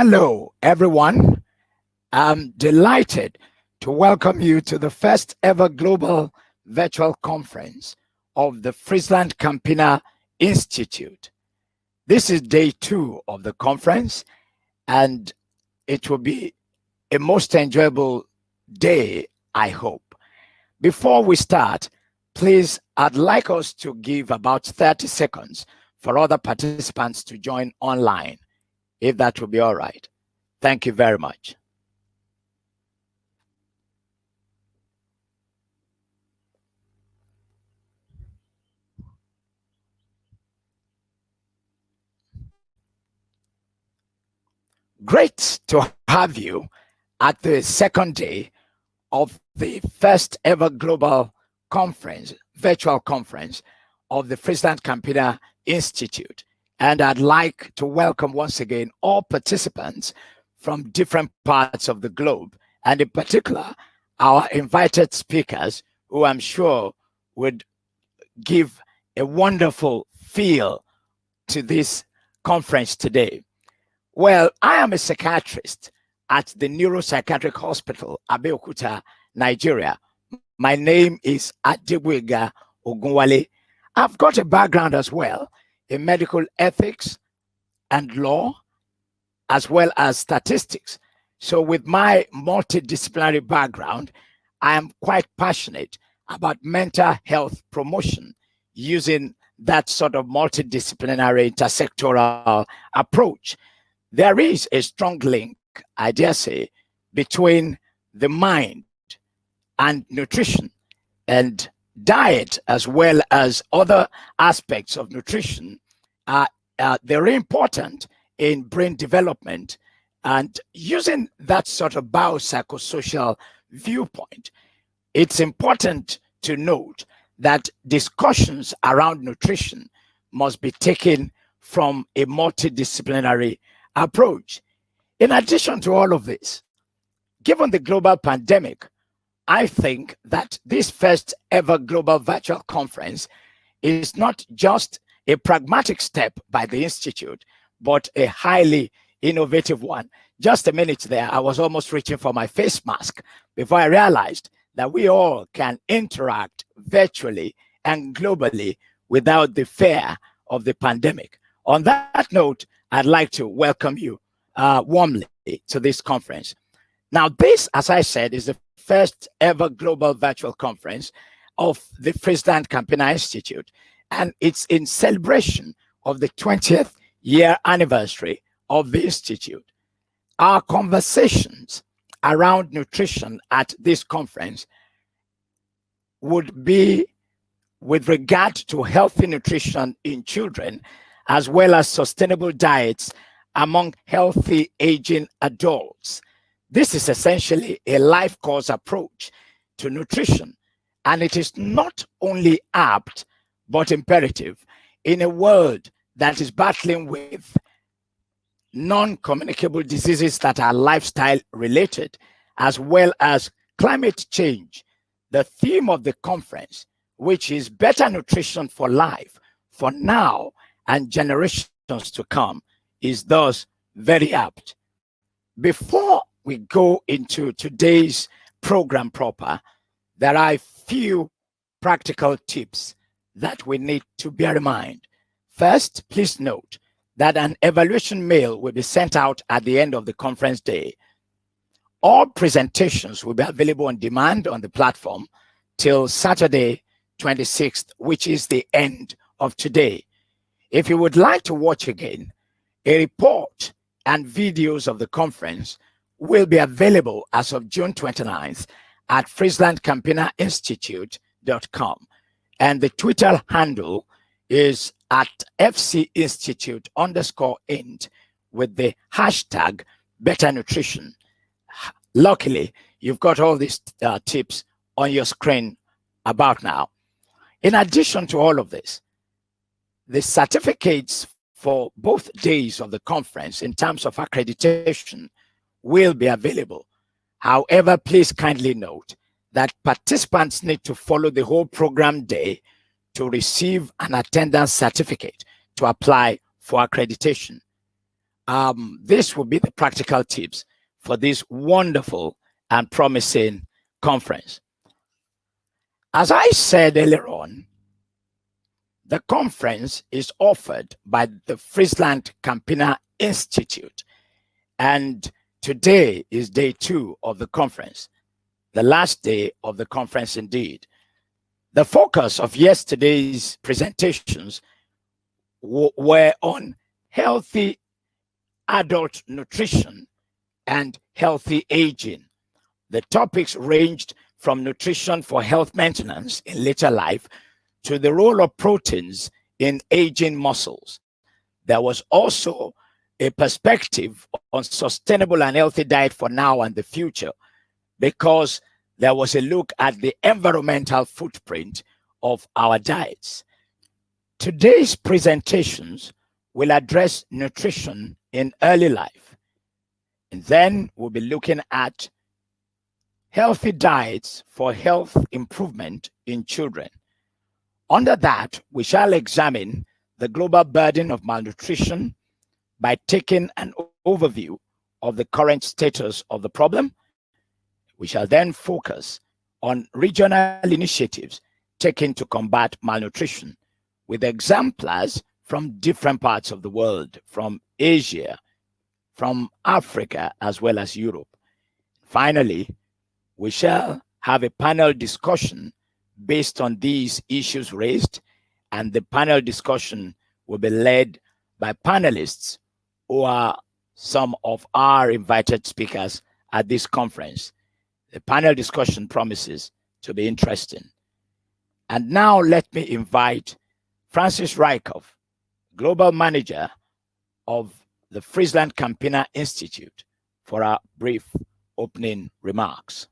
Hello, everyone. I'm delighted to welcome you to the first ever global virtual conference of the FrieslandCampina Institute. This is day 2 of the conference, and it will be a most enjoyable day, I hope. Before we start, please, I'd like us to give about 30 seconds for other participants to join online, if that will be all right. Thank you very much. Great to have you at the second day of the first ever global conference, virtual conference of the FrieslandCampina Institute. And I'd like to welcome once again all participants from different parts of the globe, and in particular, our invited speakers, who I'm sure would give a wonderful feel to this conference today. Well, I am a psychiatrist at the Neuropsychiatric Hospital, Abeokuta, Nigeria. My name is Adegwega Ogunwale. I've got a background as well in medical ethics and law, as well as statistics. So with my multidisciplinary background, I am quite passionate about mental health promotion using that sort of multidisciplinary intersectoral approach. There is a strong link, I dare say, between the mind and nutrition, and diet, as well as other aspects of nutrition, are very important in brain development. And using that sort of biopsychosocial viewpoint, it's important to note that discussions around nutrition must be taken from a multidisciplinary approach. In addition to all of this, given the global pandemic, I think that this first ever global virtual conference is not just a pragmatic step by the Institute, but a highly innovative one. Just a minute there, I was almost reaching for my face mask before I realized that we all can interact virtually and globally without the fear of the pandemic. On that note, I'd like to welcome you warmly to this conference. Now, this, as I said, is the first ever global virtual conference of the FrieslandCampina Institute, and it's in celebration of the 20th year anniversary of the Institute. Our conversations around nutrition at this conference would be with regard to healthy nutrition in children, as well as sustainable diets among healthy aging adults. This is essentially a life course approach to nutrition, and it is not only apt, but imperative in a world that is battling with non-communicable diseases that are lifestyle related, as well as climate change. The theme of the conference, which is better nutrition for life, for now and generations to come, is thus very apt. Before we go into today's program proper, there are a few practical tips that we need to bear in mind. First, please note that an evaluation mail will be sent out at the end of the conference day. All presentations will be available on demand on the platform till Saturday, 26th, which is the end of today. If you would like to watch again, a report and videos of the conference will be available as of June 29th at FrieslandCampinaInstitute.com. And the Twitter handle is at FCInstitute_int with the hashtag Better Nutrition. Luckily, you've got all these tips on your screen about now. In addition to all of this, the certificates for both days of the conference in terms of accreditation will be available. However, please kindly note that participants need to follow the whole program day to receive an attendance certificate to apply for accreditation. This will be the practical tips for this wonderful and promising conference. As I said earlier on, the conference is offered by the FrieslandCampina Institute, and today is day 2 of the conference, the last day of the conference indeed. The focus of yesterday's presentations were on healthy adult nutrition and healthy aging. The topics ranged from nutrition for health maintenance in later life to the role of proteins in aging muscles. There was also a perspective on sustainable and healthy diet for now and the future, because there was a look at the environmental footprint of our diets. Today's presentations will address nutrition in early life, and then we'll be looking at healthy diets for health improvement in children. Under that, we shall examine the global burden of malnutrition by taking an overview of the current status of the problem. We shall then focus on regional initiatives taken to combat malnutrition, with exemplars from different parts of the world, from Asia, from Africa, as well as Europe. Finally, we shall have a panel discussion based on these issues raised, and the panel discussion will be led by panelists who are some of our invited speakers at this conference. The panel discussion promises to be interesting. And now let me invite Francis Rykov, Global Manager of the FrieslandCampina Institute, for our brief opening remarks.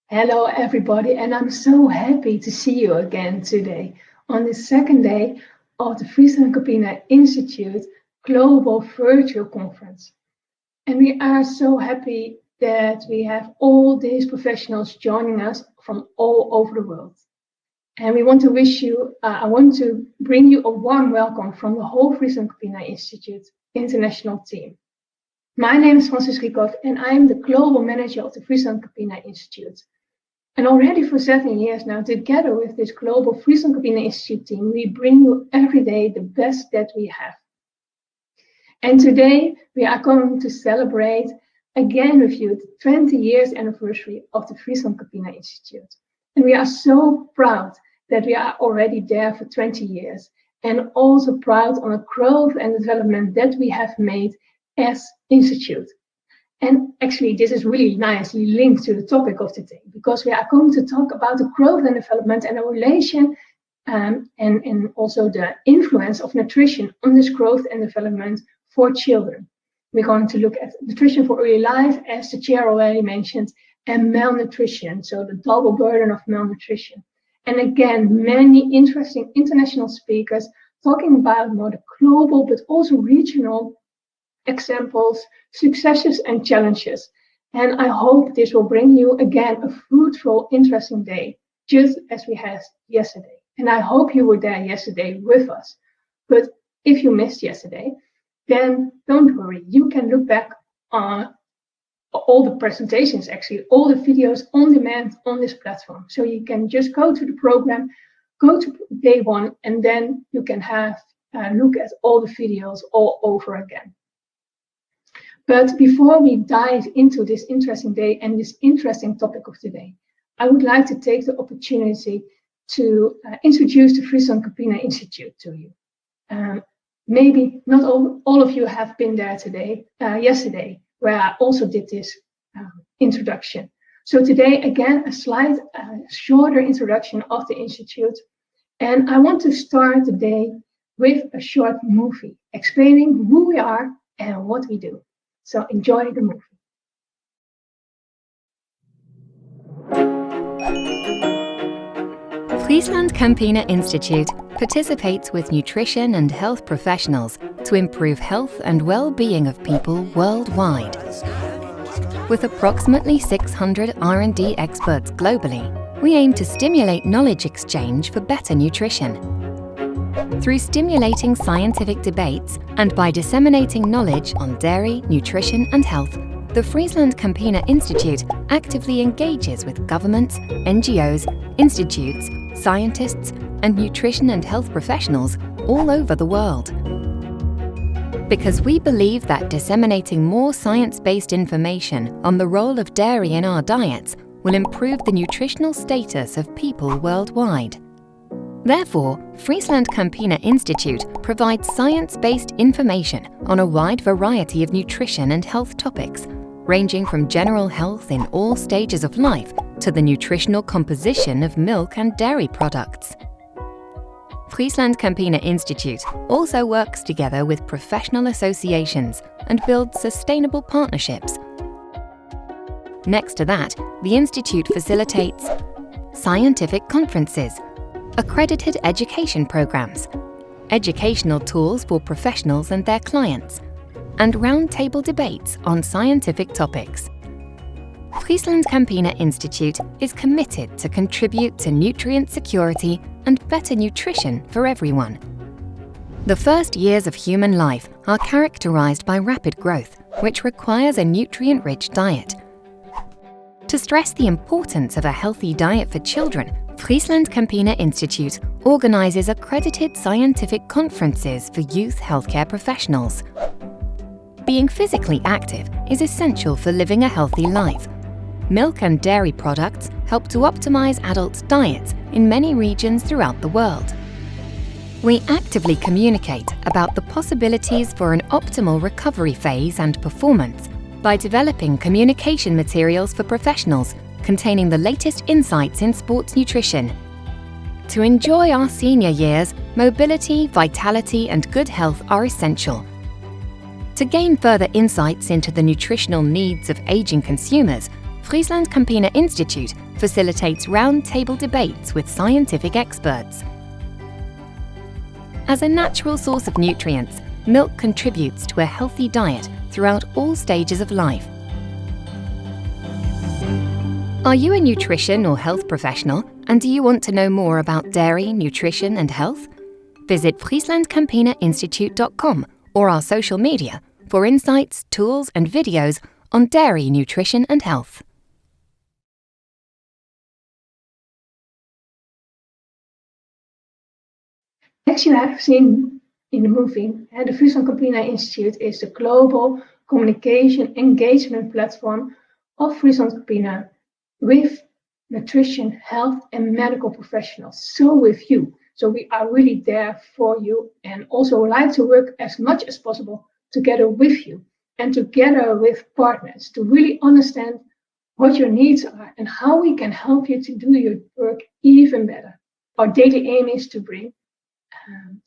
Hello, everybody, and I'm so happy to see you again today on the second day of the FrieslandCampina Institute Global Virtual Conference. And we are so happy that we have all these professionals joining us from all over the world. And we want to wish you, I want to bring you a warm welcome from the whole FrieslandCampina Institute international team. My name is Francis Rykov, and I'm the Global Manager of the FrieslandCampina Institute. And already for 7 years now, together with this global FrieslandCampina Institute team, we bring you every day the best that we have. And today we are going to celebrate again with you the 20 years anniversary of the FrieslandCampina Institute. And we are so proud that we are already there for 20 years, and also proud on the growth and development that we have made as Institute. And actually, this is really nicely linked to the topic of today, because we are going to talk about the growth and development and the relation and also the influence of nutrition on this growth and development for children. We're going to look at nutrition for early life, as the chair already mentioned, and malnutrition, so the double burden of malnutrition. And again, many interesting international speakers talking about more the global but also regional examples, successes, and challenges. And I hope this will bring you again a fruitful, interesting day, just as we had yesterday. And I hope you were there yesterday with us. But if you missed yesterday, then don't worry. You can look back on all the presentations, actually, all the videos on demand on this platform. So you can just go to the program, go to day 1, and then you can have a look at all the videos all over again. But before we dive into this interesting day and this interesting topic of today, I would like to take the opportunity to introduce the FrieslandCampina Institute to you. Maybe not all of you have been there yesterday, where I also did this introduction. So today, again, a shorter introduction of the Institute. And I want to start the day with a short movie explaining who we are and what we do. So enjoy the movie. FrieslandCampina Institute participates with nutrition and health professionals to improve health and well-being of people worldwide. With approximately 600 R&D experts globally, we aim to stimulate knowledge exchange for better nutrition. Through stimulating scientific debates and by disseminating knowledge on dairy, nutrition and health, the FrieslandCampina Institute actively engages with governments, NGOs, institutes, scientists and nutrition and health professionals all over the world. Because we believe that disseminating more science-based information on the role of dairy in our diets will improve the nutritional status of people worldwide. Therefore, FrieslandCampina Institute provides science-based information on a wide variety of nutrition and health topics, ranging from general health in all stages of life to the nutritional composition of milk and dairy products. FrieslandCampina Institute also works together with professional associations and builds sustainable partnerships. Next to that, the Institute facilitates scientific conferences, accredited education programs, educational tools for professionals and their clients, and roundtable debates on scientific topics. FrieslandCampina Institute is committed to contribute to nutrient security and better nutrition for everyone. The first years of human life are characterized by rapid growth, which requires a nutrient-rich diet. To stress the importance of a healthy diet for children, FrieslandCampina Institute organizes accredited scientific conferences for youth healthcare professionals. Being physically active is essential for living a healthy life. Milk and dairy products help to optimize adult diets in many regions throughout the world. We actively communicate about the possibilities for an optimal recovery phase and performance by developing communication materials for professionals containing the latest insights in sports nutrition. To enjoy our senior years, mobility, vitality and good health are essential. To gain further insights into the nutritional needs of aging consumers, FrieslandCampina Institute facilitates roundtable debates with scientific experts. As a natural source of nutrients, milk contributes to a healthy diet throughout all stages of life. Are you a nutrition or health professional and do you want to know more about dairy, nutrition and health? Visit FrieslandCampinaInstitute.com or our social media for insights, tools and videos on dairy, nutrition and health. As you have seen in the movie, the FrieslandCampina Institute is the global communication engagement platform of FrieslandCampina with nutrition, health and medical professionals, so with you. So we are really there for you and also like to work as much as possible together with you and together with partners to really understand what your needs are and how we can help you to do your work even better. Our daily aim is to bring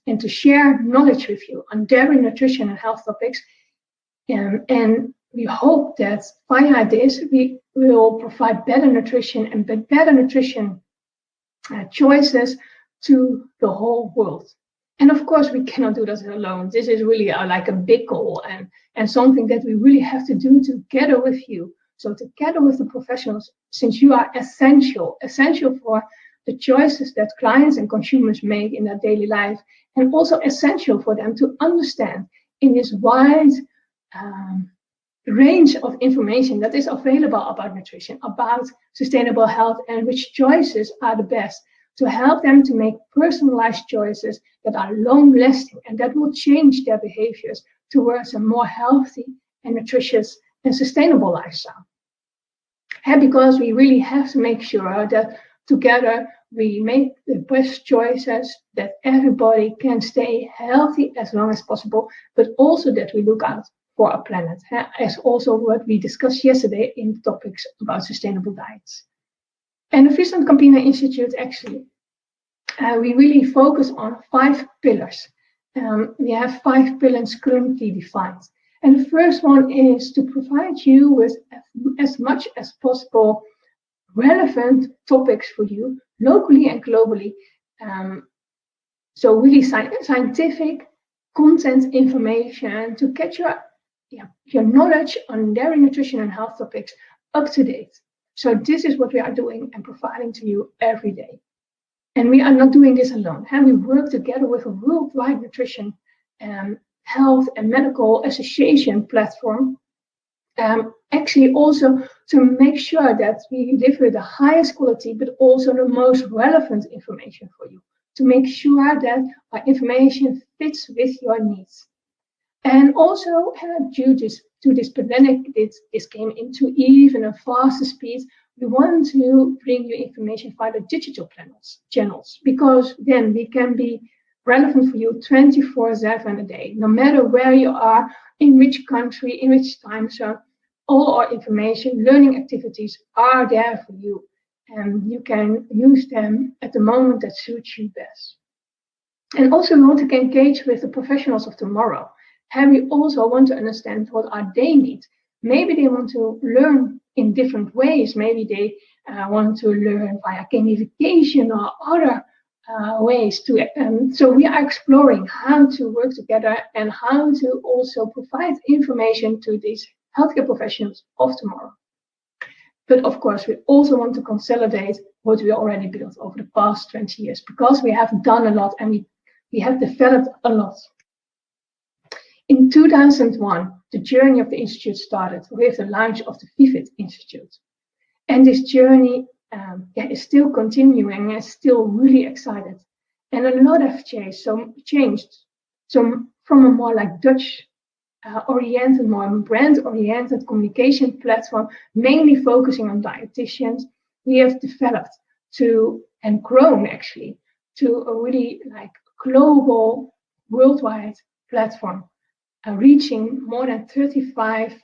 and to share knowledge with you on dairy, nutrition and health topics. And we hope that via this, we will provide better nutrition and better nutrition choices to the whole world. And of course, we cannot do this alone. This is really like a big goal and something that we really have to do together with you. So together with the professionals, since you are essential for the choices that clients and consumers make in their daily life, and also essential for them to understand in this wide range of information that is available about nutrition, about sustainable health, and which choices are the best to help them to make personalized choices that are long-lasting and that will change their behaviors towards a more healthy and nutritious and sustainable lifestyle. And because we really have to make sure that together we make the best choices, that everybody can stay healthy as long as possible, but also that we look out for our planet, as also what we discussed yesterday in the topics about sustainable diets. And the FrieslandCampina Institute, actually, we really focus on 5 pillars. We have 5 pillars currently defined. And the first one is to provide you with as much as possible relevant topics for you, locally and globally. So really scientific content information to get your knowledge on dairy, nutrition and health topics up to date. So this is what we are doing and providing to you every day. And we are not doing this alone. And we work together with a worldwide nutrition, health and medical association platform, actually also to make sure that we deliver the highest quality, but also the most relevant information for you, to make sure that our information fits with your needs. And also, due to this pandemic, this came into even a faster speed. We want to bring you information via the digital channels, because then we can be relevant for you 24/7 a day, no matter where you are, in which country, in which time zone. All our information, learning activities are there for you, and you can use them at the moment that suits you best. And also, we want to engage with the professionals of tomorrow. And we also want to understand what are they need. Maybe they want to learn in different ways. Maybe they want to learn via gamification or other ways. So we are exploring how to work together and how to also provide information to these healthcare professionals of tomorrow. But of course, we also want to consolidate what we already built over the past 20 years, because we have done a lot and we have developed a lot. In 2001, the journey of the Institute started with the launch of the VIVID Institute. And this journey is still continuing and still really excited. And a lot have changed. So from a more like Dutch oriented, more brand-oriented communication platform, mainly focusing on dietitians, we have developed and grown actually to a really like global, worldwide platform, reaching more than 35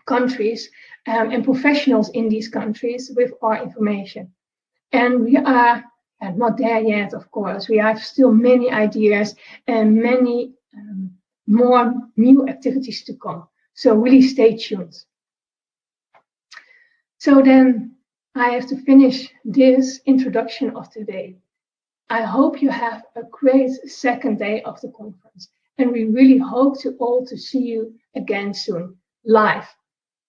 countries and professionals in these countries with our information. And we are not there yet, of course. We have still many ideas and many more new activities to come. So really stay tuned. So then I have to finish this introduction of today. I hope you have a great second day of the conference. And we really hope to see you again soon, live,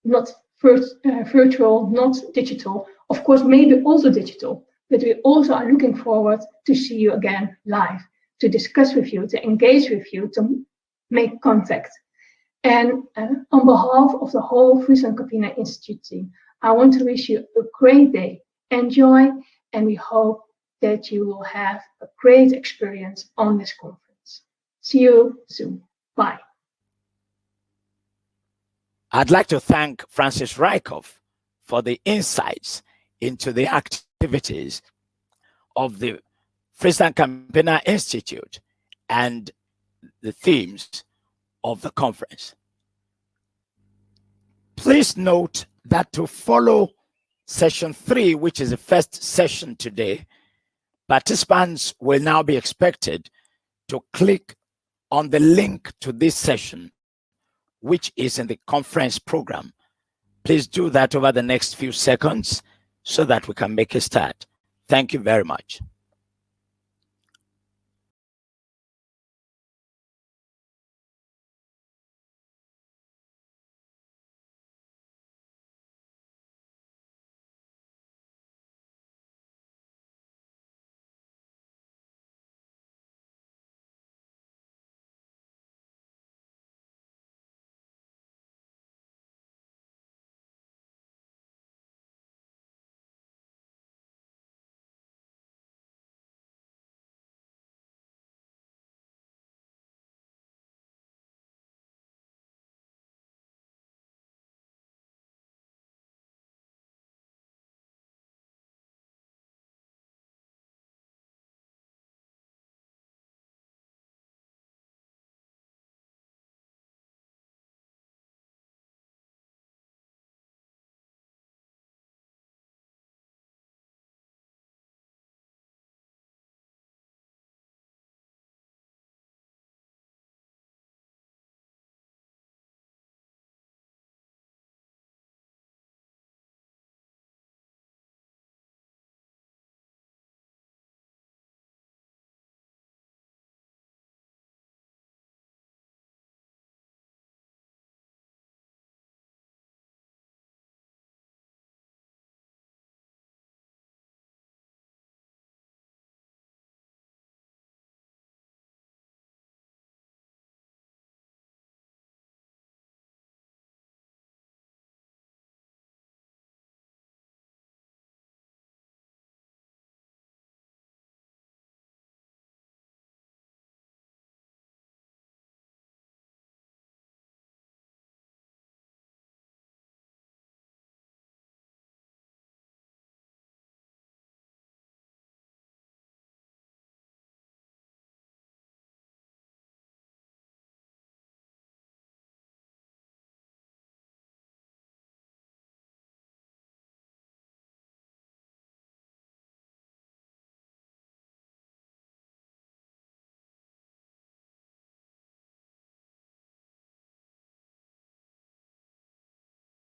not virtual, not digital. Of course, maybe also digital, but we also are looking forward to see you again live, to discuss with you, to engage with you, to make contact. And on behalf of the whole FrieslandCampina Institute team, I want to wish you a great day. Enjoy, and we hope that you will have a great experience on this conference. See you soon. Bye. I'd like to thank Francis Rykov for the insights into the activities of the FrieslandCampina Institute and the themes of the conference. Please note that to follow session 3, which is the first session today, participants will now be expected to click on the link to this session, which is in the conference program. Please do that over the next few seconds so that we can make a start. Thank you very much.